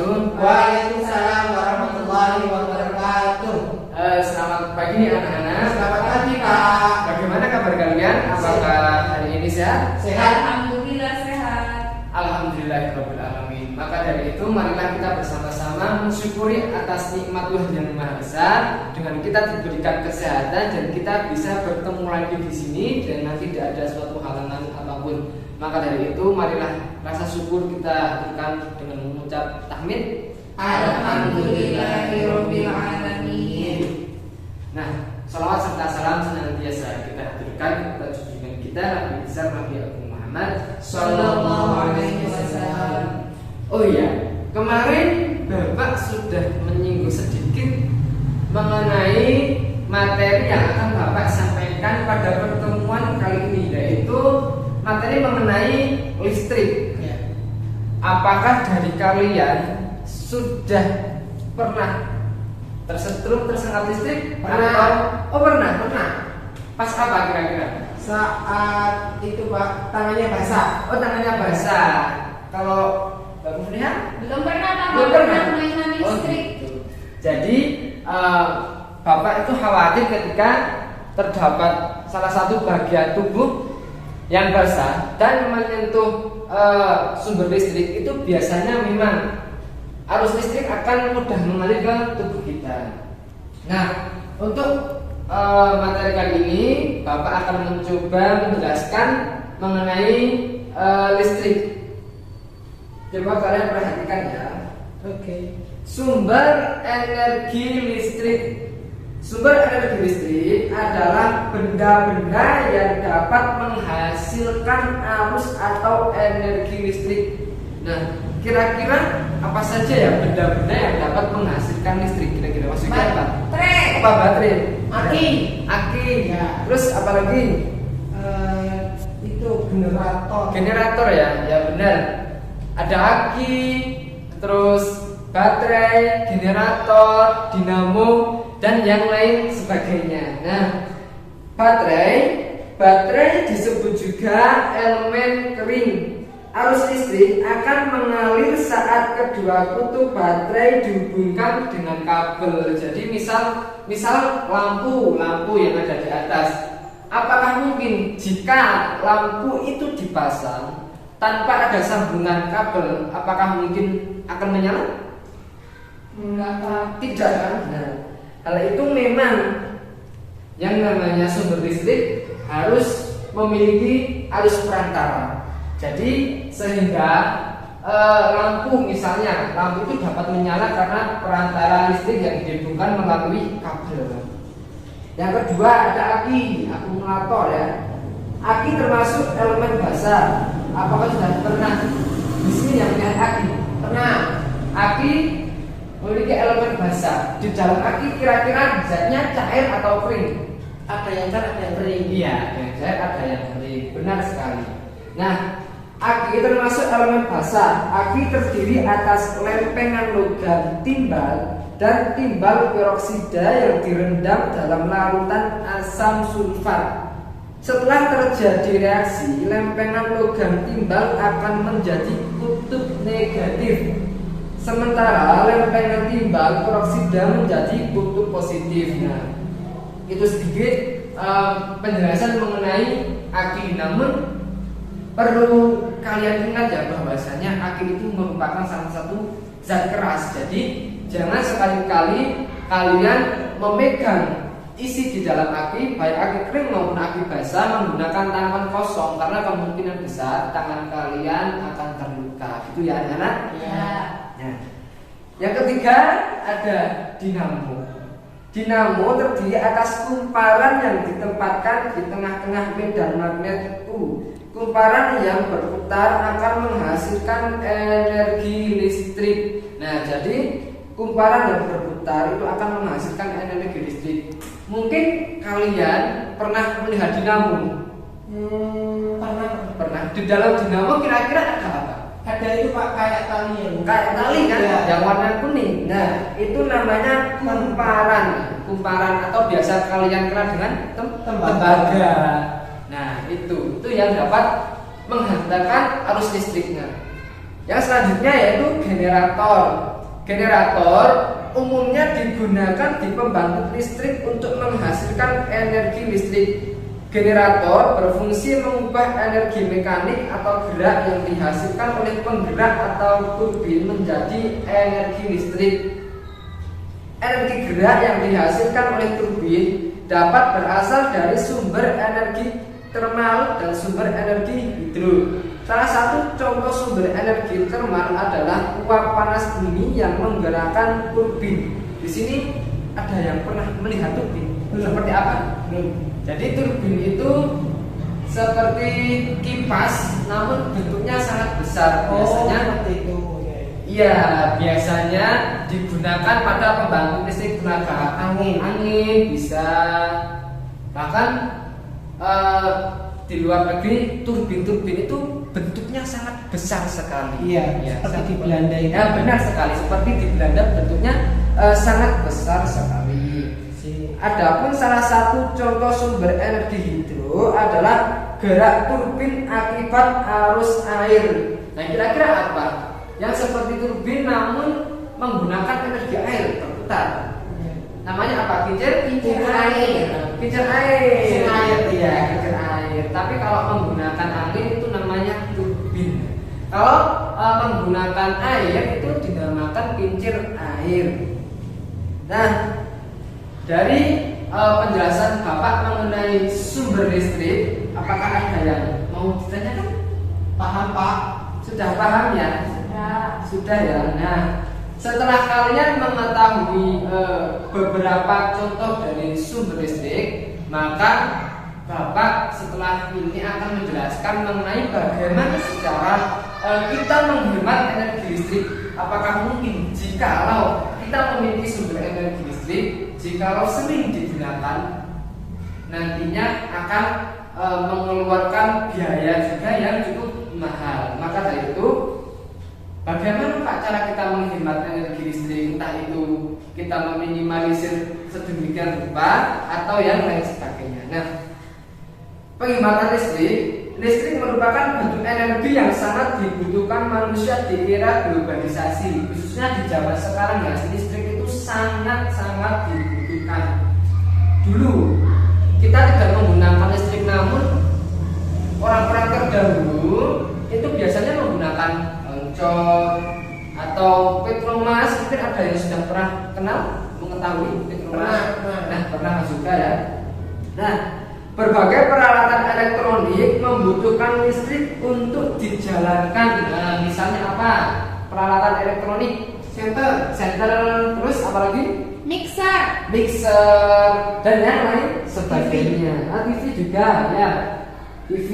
wabarakatuh. Waalaikumsalam warahmatullahi wabarakatuh. Selamat pagi anak-anak. Selamat pagi Pak. Bagaimana kabar kalian? Apakah hari ini sehat? Sehat. Alhamdulillah sehat. Alhamdulillahirabbil alamin. Maka dari itu marilah kita bersama-sama mensyukuri atas nikmat Tuhan yang Maha Besar dengan kita diberikan kesehatan dan kita bisa bertemu lagi di sini dan nanti tidak ada suatu halangan apapun. Maka dari itu marilah rasa syukur kita lakukan dengan mengucap tahmid. Alhamdulillahirabbil alamin. Nah, salawat serta salam senantiasa kita haturkan kepada junjungan kita Nabi besar Nabi Agung Muhammad Sallallahu alaihi wasallam. Oh iya, kemarin Bapak sudah menyinggung sedikit mengenai materi yang akan Bapak sampaikan pada pertemuan kali ini, yaitu materi mengenai listrik. Ya. Apakah dari kalian sudah pernah tersetrum tersengat listrik? Pernah. Oh pernah. Pas apa kira-kira? Saat itu Pak, tangannya basah. Oh tangannya basah. Kalau Mbak Mufliha? Belum pernah Pak, Belum pernah. mainan Oh, listrik. gitu. Jadi Bapak itu khawatir ketika terdapat salah satu bagian tubuh yang basah dan menyentuh sumber listrik, itu biasanya memang arus listrik akan mudah mengalir ke tubuh kita. Nah, untuk materi kali ini Bapak akan mencoba menjelaskan mengenai listrik. Coba kalian perhatikan ya. Oke. Sumber energi listrik. Sumber energi listrik adalah benda-benda yang dapat menghasilkan arus atau energi listrik. Nah, kira-kira apa saja ya benda-benda yang dapat menghasilkan listrik? Kira-kira maksudnya apa? Baterai. Apa baterai? Aki. Aki. Ya. Terus apa lagi? Itu generator. Generator ya, ya benar. Ada aki, terus baterai, generator, dinamo, dan yang lain sebagainya. Nah, baterai disebut juga elemen kering. Arus listrik akan mengalir saat kedua kutub baterai dihubungkan dengan kabel. Jadi misal lampu yang ada di atas. Apakah mungkin jika lampu itu dipasang tanpa ada sambungan kabel, apakah mungkin akan menyala? Enggak Pak. Tidak kan? Nah, hal itu memang yang namanya sumber listrik harus memiliki arus perantara. Jadi sehingga lampu itu dapat menyala karena perantara listrik yang dihubungkan melalui kabel. Yang kedua ada aki, akumulator ya. Aki termasuk elemen basah. Apakah sudah pernah di sini yang melihat aki? Pernah. Aki memiliki elemen basah. Di dalam aki kira-kira zatnya cair atau kering? Ada yang cair, ada yang kering. Iya, ada yang cair, ada yang kering. Benar sekali. Nah, aki termasuk elemen basah. Aki terdiri atas lempengan logam timbal dan timbal peroksida yang direndam dalam larutan asam sulfat. Setelah terjadi reaksi, lempengan logam timbal akan menjadi kutub negatif. Sementara lempengan timbal peroksida menjadi kutub positif. Nah, itu sedikit penjelasan mengenai aki. Namun perlu kalian ingat ya bahwasanya aki itu merupakan salah satu zat keras. Jadi jangan sekali-kali kalian memegang isi di dalam aki, baik aki kering maupun aki basah, menggunakan tangan kosong karena kemungkinan besar tangan kalian akan terluka. Itu ya anak-anak? Ya. Nah, yang ketiga ada dinamo. Dinamo terdiri atas kumparan yang ditempatkan di tengah-tengah medan magnet U. Kumparan yang berputar akan menghasilkan energi listrik. Nah, jadi kumparan yang berputar itu akan menghasilkan energi listrik. Mungkin kalian pernah melihat dinamo? Pernah. Di dalam dinamo kira-kira ada apa? Ada itu Pak, kayak tali yang Kayak tali kan, ya. yang warna kuning. Nah, itu namanya kumparan atau biasa kalian kenal dengan tembaga. Nah, itu yang dapat menghantarkan arus listriknya. Yang selanjutnya yaitu generator. Generator umumnya digunakan di pembangkit listrik untuk menghasilkan energi listrik. Generator berfungsi mengubah energi mekanik atau gerak yang dihasilkan oleh penggerak atau turbin menjadi energi listrik. Energi gerak yang dihasilkan oleh turbin dapat berasal dari sumber energi termal dan sumber energi hidro. Salah satu contoh sumber energi termal adalah uap panas bumi yang menggerakkan turbin. Di sini ada yang pernah melihat turbin? Seperti apa? Jadi turbin itu seperti kipas, namun bentuknya sangat besar. Biasanya seperti itu. iya, biasanya digunakan pada pembangkit listrik tenaga angin bisa. Bahkan di luar negeri turbin-turbin itu bentuknya sangat besar sekali. Iya, seperti di Belanda itu. Ya, benar sekali. Seperti di Belanda bentuknya sangat besar sekali. Adapun salah satu contoh sumber energi hidro adalah gerak turbin akibat arus air. Nah, kira-kira apa? Yang seperti turbin namun menggunakan energi air berputar. Namanya apa? Kincir air. Kincir air. Iya, kincir air. Tapi kalau menggunakan angin itu namanya turbin. Kalau menggunakan air itu dinamakan kincir air. Nah, dari penjelasan Bapak mengenai sumber listrik, apakah ada yang mau ditanyakan? Paham, Pak? Sudah paham ya? Sudah ya. Nah, setelah kalian mengetahui beberapa contoh dari sumber listrik, maka Bapak setelah ini akan menjelaskan mengenai bagaimana secara kita menghemat energi listrik. Apakah mungkin jikalau kita memiliki sumber energi listrik, jikalau sering digunakan, nantinya akan mengeluarkan biaya juga yang cukup mahal. Maka dari itu, bagaimana Pak cara kita menghemat energi listrik? Entah itu kita meminimalisir sedemikian rupa atau yang lain sebagainya. Nah, penghematan listrik merupakan bentuk energi yang sangat dibutuhkan manusia di era globalisasi, khususnya di zaman sekarang ya. Listrik itu sangat dibutuhkan. Dulu kita tidak menggunakan listrik, namun orang-orang terdahulu itu biasanya menggunakan oncom atau petromas. Mungkin ada yang sudah pernah kenal, mengetahui petromas? Pernah juga ya. Nah, berbagai peralatan elektronik membutuhkan listrik untuk dijalankan. Nah, misalnya apa? Peralatan elektronik, senter, terus apa lagi? Mixer, dan yang lain sebagainya. TV juga ya, TV.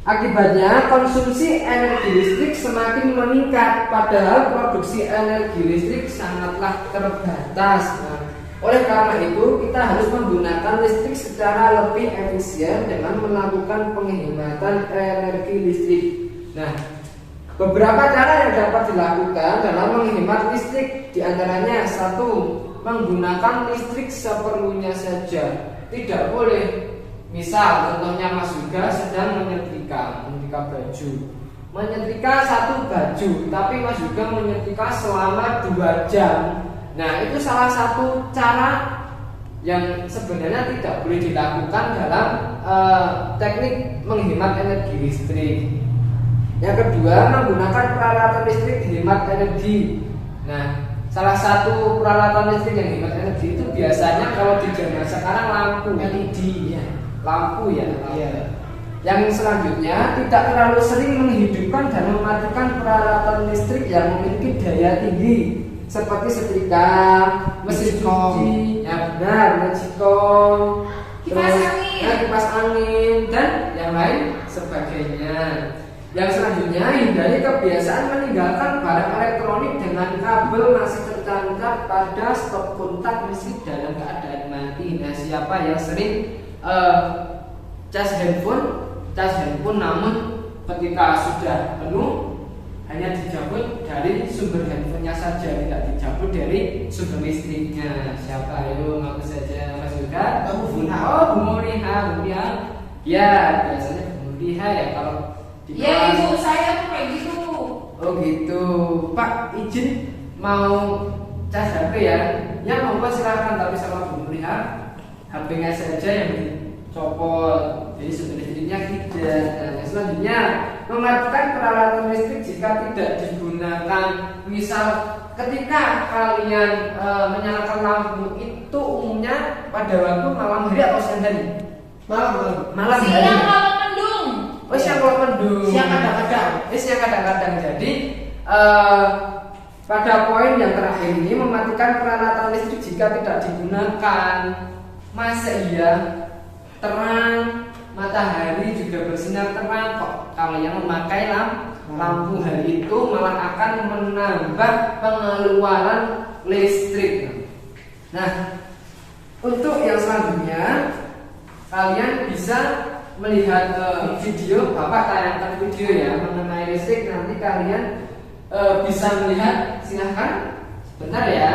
Akibatnya konsumsi energi listrik semakin meningkat, padahal produksi energi listrik sangatlah terbatas. Nah, oleh karena itu kita harus menggunakan listrik secara lebih efisien dengan melakukan penghematan energi listrik. Nah, beberapa cara yang dapat dilakukan dalam menghemat listrik, diantaranya satu, menggunakan listrik seperlunya saja. Tidak boleh, misal contohnya Mas Yuga sedang menyetrika baju, menyetrika satu baju, tapi Mas Yuga menyetrika selama 2 jam. Nah, itu salah satu cara yang sebenarnya tidak boleh dilakukan dalam teknik menghemat energi listrik. Yang kedua, menggunakan peralatan listrik hemat energi. Nah, salah satu peralatan listrik yang hemat energi itu biasanya kalau di zaman sekarang lampu LED ya. Lampu. Yang selanjutnya, tidak terlalu sering menghidupkan dan mematikan peralatan listrik yang memiliki daya tinggi seperti setrika, mesin cuci, ya benar, magicom, kipas angin dan yang lain sebagainya. Yang selanjutnya, hindari kebiasaan meninggalkan barang elektronik dengan kabel masih tertancap pada stop kontak listrik dalam keadaan mati. Nah, siapa yang sering cas handphone namun ketika sudah penuh hanya dicabut dari sumber handphonenya saja, tidak dicabut dari sumber listriknya. Siapa? Ayo ngaku saja, Mas Yuda. Bu Muriha. Ya, biasanya Bu Muriha ya kalau ya ibu saya tuh kayak gitu. Oh gitu, Pak izin mau cas HP ya. Yang mau silakan, tapi sama Bu melihat HP-nya saja yang dicopot. Jadi sebenarnya tidak. Nah, selanjutnya mematikan peralatan listrik jika tidak digunakan. Misal ketika kalian menyalakan lampu itu umumnya pada waktu malam hari atau siang hari? Malam hari. Siang kalau mendung. Oh siang kalau mendung. Siang kadang-kadang. Siang kadang-kadang. Jadi pada poin yang terakhir ini mematikan peralatan listrik jika tidak digunakan. Masa iya terang matahari juga bersinar terang kok kalian memakai lampu hari itu malah akan menambah pengeluaran listrik. Nah, untuk yang selanjutnya kalian bisa melihat video, Bapak tayangkan video ya mengenai listrik, nanti kalian bisa melihat, silahkan sebentar ya.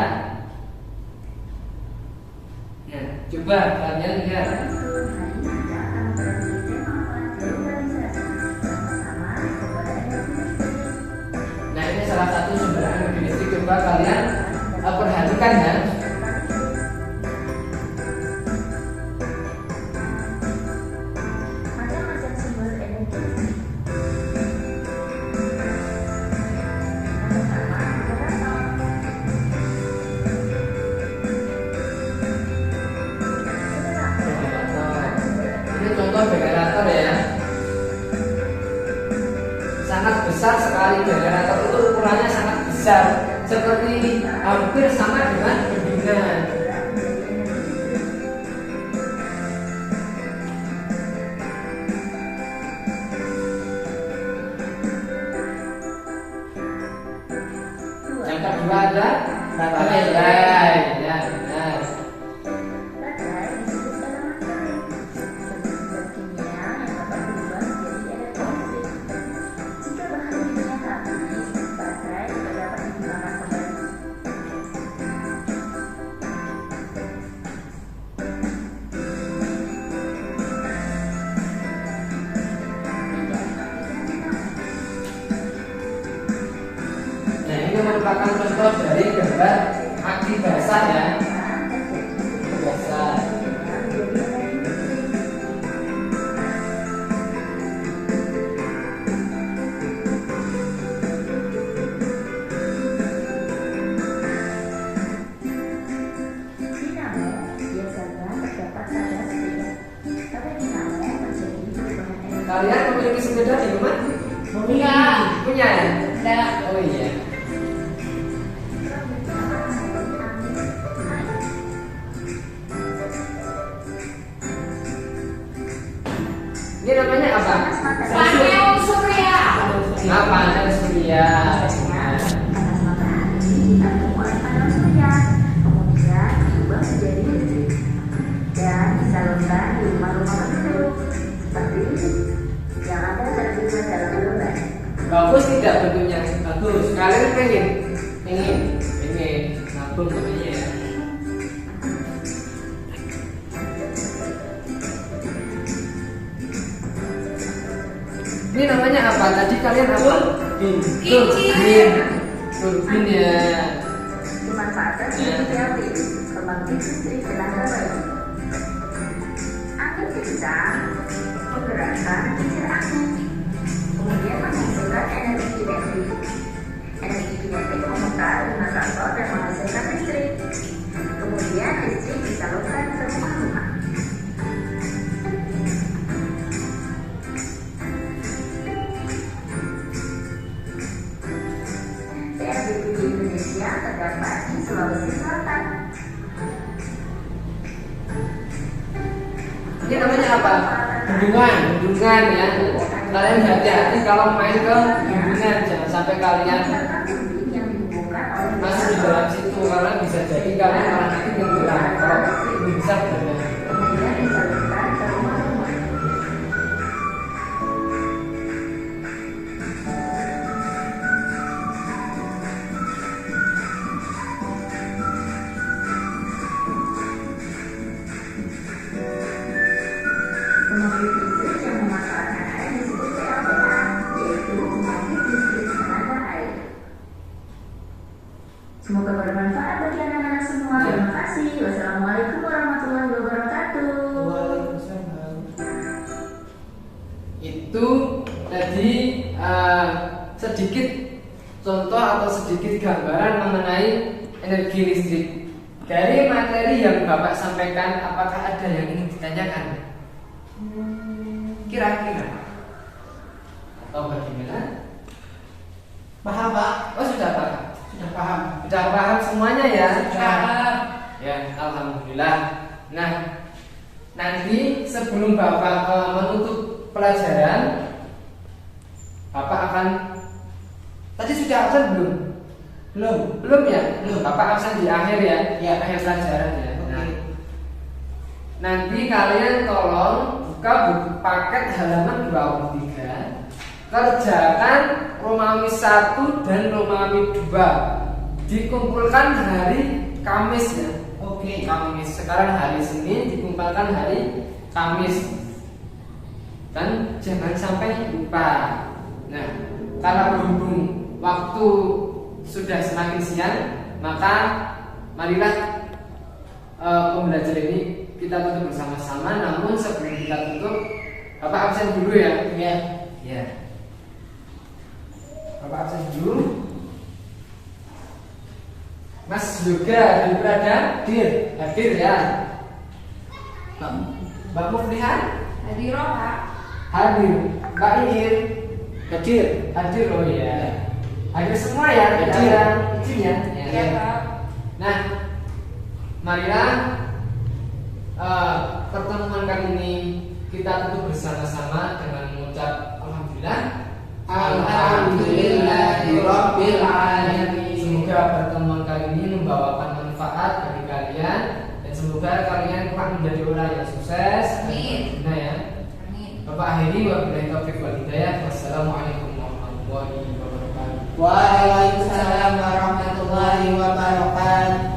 Nah, coba kalian lihat. Nah, ini salah satu sumber energi listrik, coba kalian perhatikan ya. Ini contoh generator ya. Sangat besar sekali generator itu, ukurannya sangat besar, seperti hampir sama dengan bendungan. Yang kedua ada baterai ya, benar. Nah, ini merupakan contoh dari gambar aki basah ya. Aki basah. Kalian memiliki sepeda di rumah? Enggak. Punya ya? Enggak. Oh iya. Ini namanya apa? Panel surya. Panel surya. Dan disalurkan di rumah-rumah penduduk seperti yang ada terlihat dalam gambar. Bagus tidak bentuknya? Bagus. Kalian pengen nabung namanya ya. Ini namanya apa? Tadi kalian apa? Kincir. Turbin ya. Dimanfaatkan sebagai api pembangkit listrik tenaga baru. Angin kencang menggerakkan kincir angin, kemudian menghasilkan energi kinetik. Energi kinetik memutar dengan rotor dan menghasilkan listrik. Kemudian listrik disalurkan ke rumah-rumah. PLDT di Indonesia terdapat di Sulawesi Selatan. Ini namanya apa? Bendungan ya. Kalian hati-hati kalau main ke bendungan, jangan sampai kalian masuk di dalam situ karena bisa jadi kalian malah nanti tenggelam kalau belum bisa berenang. Kemudian disalurkan ke rumah-rumah. Pembangkit listrik yang memanfaatkan air disebut PLTA, yaitu pembangkit listrik tenaga air. Semoga bermanfaat bagi anak-anak semua. Terima kasih. Wassalamualaikum warahmatullahi wabarakatuh. Waalaikumsalam. Itu tadi sedikit contoh atau sedikit gambaran mengenai energi listrik. Dari materi yang Bapak sampaikan, apakah ada yang ingin ditanyakan? Kira-kira atau bagaimana? Paham Pak? Oh, sudah paham. Sudah paham. Sudah paham semuanya ya? Paham. Ya, alhamdulillah. Nah, nanti sebelum Bapak menutup pelajaran, Bapak akan tadi sudah absen belum? Belum ya? Belum. Bapak absen di akhir ya? Ya. Akhir pelajaran ya. Oke. Nah, nanti kalian tolong buka buku paket halaman 23. Kerjakan Romawi 1 dan Romawi 2. Dikumpulkan hari Kamis ya. Oke. Kamis. Sekarang hari Senin, dikumpulkan hari Kamis. Dan jangan sampai lupa. Nah, karena berhubung waktu sudah semakin siang, maka marilah pembelajaran ini kita tutup bersama-sama. Namun sebelum kita tutup, Bapak absen dulu ya. Ya. Ya. Bapak absen dulu. Mas Yoga dan berada hadir ya. Mbak Muflihan Hadir Pak. hadir. Mbak Ingin Hadir. oh iya. Hadir semua ya, tidak Hadir. ada izin ya. Iya Pak. Nah, marilah pertemuan kali ini kita tutup bersama-sama dengan mengucap alhamdulillah. Alhamdulillahirabbil alamin. Semoga pertemuan kali ini membawakan manfaat bagi kalian dan semoga kalian kelak menjadi orang yang sukses. Amin. Nah ya. Amin. Bapak akhiri wabillahi taufiq wal hidayah. Wassalamualaikum warahmatullahi wabarakatuh. Waalaikumsalam warahmatullahi wabarakatuh.